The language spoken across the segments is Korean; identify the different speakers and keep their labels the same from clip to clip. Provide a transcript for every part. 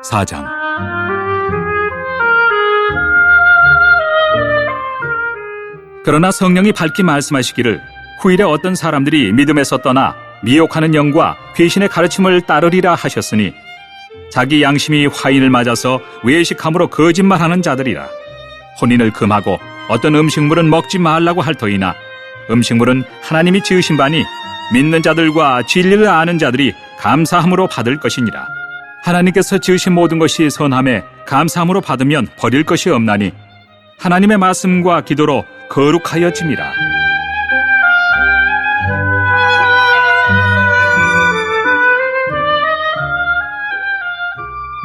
Speaker 1: 4장. 그러나 성령이 밝히 말씀하시기를 후일에 어떤 사람들이 믿음에서 떠나 미혹하는 영과 귀신의 가르침을 따르리라 하셨으니 자기 양심이 화인을 맞아서 외식함으로 거짓말하는 자들이라. 혼인을 금하고 어떤 음식물은 먹지 말라고 할 터이나 음식물은 하나님이 지으신 바니 믿는 자들과 진리를 아는 자들이 감사함으로 받을 것이니라. 하나님께서 지으신 모든 것이 선함에 감사함으로 받으면 버릴 것이 없나니 하나님의 말씀과 기도로 거룩하여짐이라.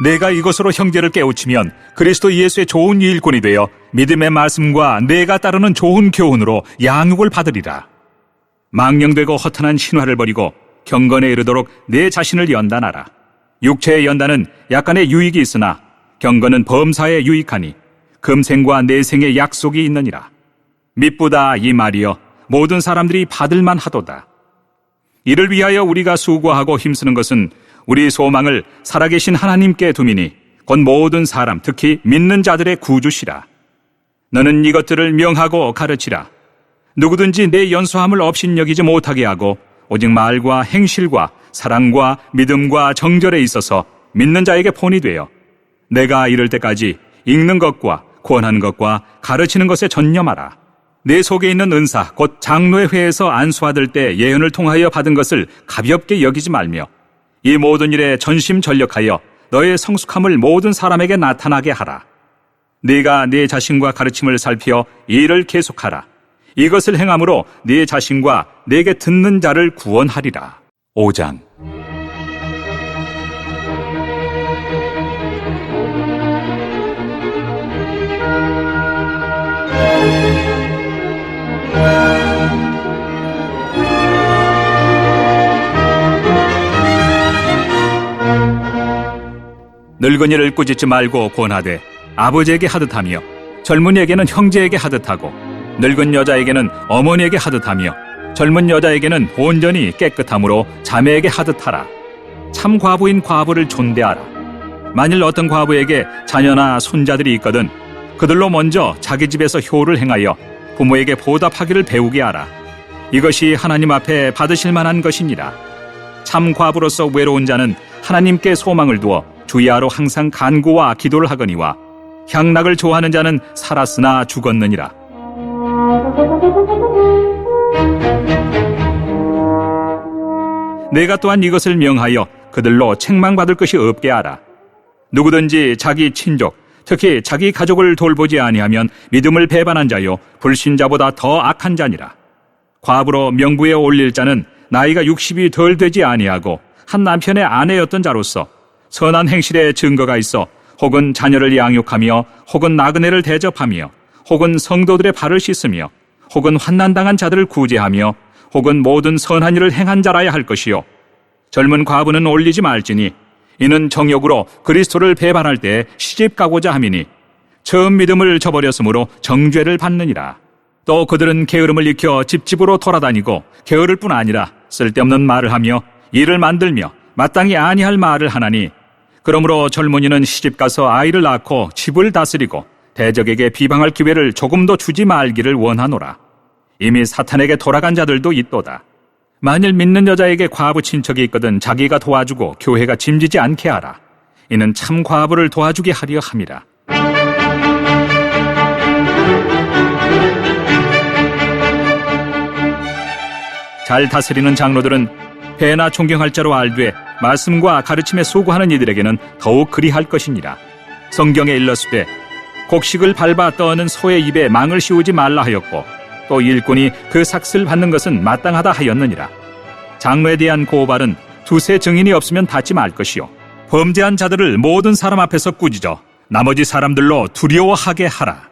Speaker 1: 내가 이것으로 형제를 깨우치면 그리스도 예수의 좋은 일꾼이 되어 믿음의 말씀과 내가 따르는 좋은 교훈으로 양육을 받으리라. 망령되고 허탄한 신화를 버리고 경건에 이르도록 내 자신을 연단하라. 육체의 연단은 약간의 유익이 있으나 경건은 범사에 유익하니 금생과 내생의 약속이 있느니라. 미쁘다 이 말이여 모든 사람들이 받을만 하도다. 이를 위하여 우리가 수고하고 힘쓰는 것은 우리 소망을 살아계신 하나님께 두미니 곧 모든 사람 특히 믿는 자들의 구주시라. 너는 이것들을 명하고 가르치라. 누구든지 내 연소함을 업신여기지 못하게 하고 오직 말과 행실과 사랑과 믿음과 정절에 있어서 믿는 자에게 본이 되어 내가 이를 때까지 읽는 것과 권하는 것과 가르치는 것에 전념하라. 내 속에 있는 은사 곧 장로의 회에서 안수받을 때 예언을 통하여 받은 것을 가볍게 여기지 말며 이 모든 일에 전심전력하여 너의 성숙함을 모든 사람에게 나타나게 하라. 네가 네 자신과 가르침을 살피어 이 일을 계속하라. 이것을 행함으로 네 자신과 내게 듣는 자를 구원하리라. 5장. 늙은이를 꾸짖지 말고 권하되 아버지에게 하듯하며 젊은이에게는 형제에게 하듯하고 늙은 여자에게는 어머니에게 하듯하며 젊은 여자에게는 온전히 깨끗함으로 자매에게 하듯하라. 참 과부인 과부를 존대하라. 만일 어떤 과부에게 자녀나 손자들이 있거든 그들로 먼저 자기 집에서 효를 행하여 부모에게 보답하기를 배우게 하라. 이것이 하나님 앞에 받으실 만한 것이니라. 참 과부로서 외로운 자는 하나님께 소망을 두어 주야로 항상 간구와 기도를 하거니와 향락을 좋아하는 자는 살았으나 죽었느니라. 내가 또한 이것을 명하여 그들로 책망받을 것이 없게 하라. 누구든지 자기 친족, 특히 자기 가족을 돌보지 아니하면 믿음을 배반한 자요 불신자보다 더 악한 자니라. 과부로 명부에 올릴 자는 나이가 60이 덜 되지 아니하고 한 남편의 아내였던 자로서 선한 행실에 증거가 있어 혹은 자녀를 양육하며 혹은 나그네를 대접하며 혹은 성도들의 발을 씻으며 혹은 환난당한 자들을 구제하며 혹은 모든 선한 일을 행한 자라야 할 것이요 젊은 과부는 올리지 말지니 이는 정욕으로 그리스도를 배반할 때 시집 가고자 함이니 처음 믿음을 저버렸으므로 정죄를 받느니라. 또 그들은 게으름을 익혀 집집으로 돌아다니고 게으를 뿐 아니라 쓸데없는 말을 하며 일을 만들며 마땅히 아니할 말을 하나니 그러므로 젊은이는 시집가서 아이를 낳고 집을 다스리고 대적에게 비방할 기회를 조금도 주지 말기를 원하노라. 이미 사탄에게 돌아간 자들도 있도다. 만일 믿는 여자에게 과부 친척이 있거든 자기가 도와주고 교회가 짐지지 않게 하라. 이는 참 과부를 도와주게 하려 함이라. 잘 다스리는 장로들은 배나 존경할 자로 알되 말씀과 가르침에 수고하는 이들에게는 더욱 그리할 것이니라. 성경에 일렀으되 곡식을 밟아 떠는 소의 입에 망을 씌우지 말라 하였고 또 일꾼이 그 삭슬 받는 것은 마땅하다 하였느니라. 장로에 대한 고발은 두세 증인이 없으면 받지 말 것이요 범죄한 자들을 모든 사람 앞에서 꾸짖어 나머지 사람들로 두려워하게 하라.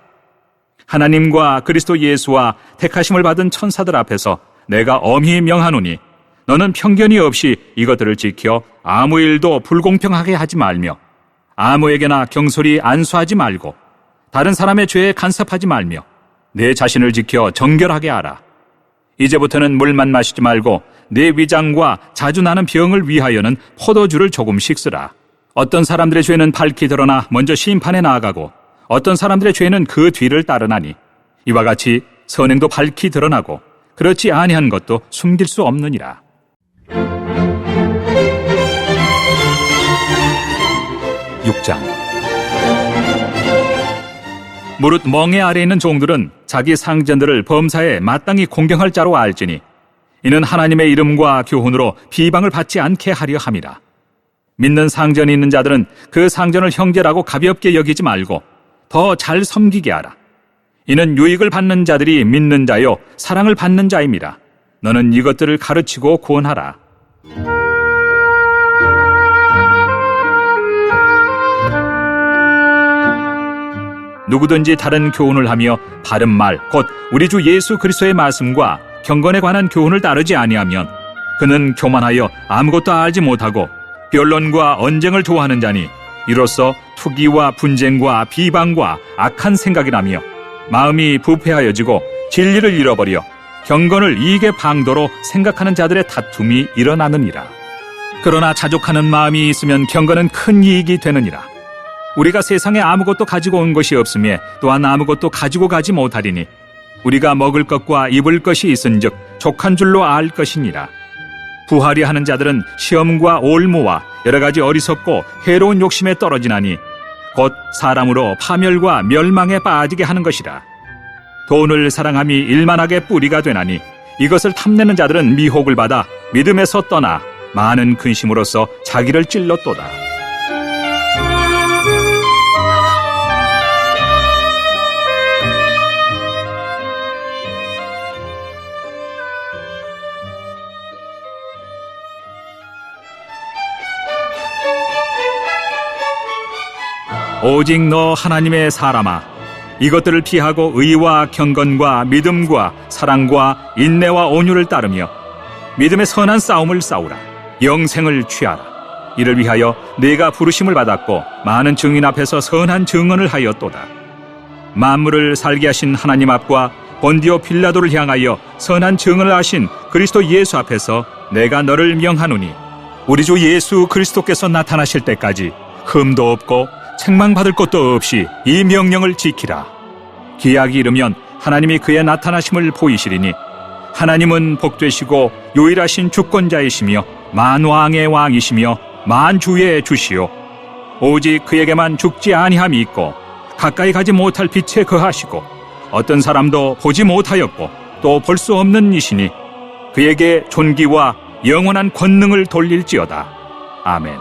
Speaker 1: 하나님과 그리스도 예수와 택하심을 받은 천사들 앞에서 내가 엄히 명하노니 너는 편견이 없이 이것들을 지켜 아무 일도 불공평하게 하지 말며 아무에게나 경솔히 안수하지 말고 다른 사람의 죄에 간섭하지 말며 내 자신을 지켜 정결하게 하라. 이제부터는 물만 마시지 말고 내 위장과 자주 나는 병을 위하여는 포도주를 조금씩 쓰라. 어떤 사람들의 죄는 밝히 드러나 먼저 심판에 나아가고 어떤 사람들의 죄는 그 뒤를 따르나니 이와 같이 선행도 밝히 드러나고 그렇지 아니한 것도 숨길 수 없느니라. (6장) 무릇 멍에 아래 있는 종들은 자기 상전들을 범사에 마땅히 공경할 자로 알지니 이는 하나님의 이름과 교훈으로 비방을 받지 않게 하려 함이라. 믿는 상전이 있는 자들은 그 상전을 형제라고 가볍게 여기지 말고 더 잘 섬기게 하라. 이는 유익을 받는 자들이 믿는 자요 사랑을 받는 자임이라. 너는 이것들을 가르치고 구원하라. 누구든지 다른 교훈을 하며 바른 말 곧 우리 주 예수 그리스도의 말씀과 경건에 관한 교훈을 따르지 아니하면 그는 교만하여 아무것도 알지 못하고 변론과 언쟁을 좋아하는 자니 이로써 투기와 분쟁과 비방과 악한 생각이라며 마음이 부패하여지고 진리를 잃어버려 경건을 이익의 방도로 생각하는 자들의 다툼이 일어나느니라. 그러나 자족하는 마음이 있으면 경건은 큰 이익이 되느니라. 우리가 세상에 아무것도 가지고 온 것이 없으며 또한 아무것도 가지고 가지 못하리니 우리가 먹을 것과 입을 것이 있은즉 족한 줄로 알 것이니라. 부하리 하는 자들은 시험과 올무와 여러 가지 어리석고 해로운 욕심에 떨어지나니 곧 사람으로 파멸과 멸망에 빠지게 하는 것이라. 돈을 사랑함이 일만하게 뿌리가 되나니 이것을 탐내는 자들은 미혹을 받아 믿음에서 떠나 많은 근심으로써 자기를 찔렀도다. 오직 너 하나님의 사람아, 이것들을 피하고 의와 경건과 믿음과 사랑과 인내와 온유를 따르며 믿음의 선한 싸움을 싸우라. 영생을 취하라. 이를 위하여 네가 부르심을 받았고 많은 증인 앞에서 선한 증언을 하였도다. 만물을 살게 하신 하나님 앞과 본디오 빌라도를 향하여 선한 증언을 하신 그리스도 예수 앞에서 내가 너를 명하노니 우리 주 예수 그리스도께서 나타나실 때까지 흠도 없고 책망받을 것도 없이 이 명령을 지키라. 기약이 이르면 하나님이 그의 나타나심을 보이시리니 하나님은 복되시고 유일하신 주권자이시며 만왕의 왕이시며 만주의 주시오. 오직 그에게만 죽지 아니함이 있고 가까이 가지 못할 빛에 거하시고 어떤 사람도 보지 못하였고 또 볼 수 없는 이시니 그에게 존귀와 영원한 권능을 돌릴지어다. 아멘.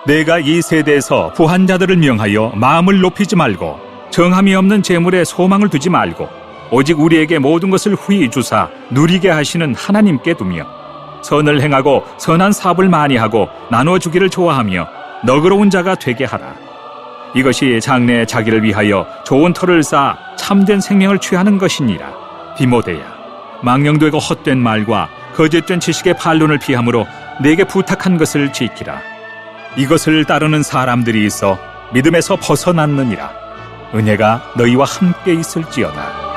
Speaker 1: 내가 이 세대에서 부한 자들을 명하여 마음을 높이지 말고 정함이 없는 재물에 소망을 두지 말고 오직 우리에게 모든 것을 후히 주사 누리게 하시는 하나님께 두며 선을 행하고 선한 사업을 많이 하고 나눠주기를 좋아하며 너그러운 자가 되게 하라. 이것이 장래에 자기를 위하여 좋은 터를 쌓아 참된 생명을 취하는 것이니라. 디모데야, 망령되고 헛된 말과 거짓된 지식의 반론을 피함으로 내게 부탁한 것을 지키라. 이것을 따르는 사람들이 있어 믿음에서 벗어났느니라. 은혜가 너희와 함께 있을지어다.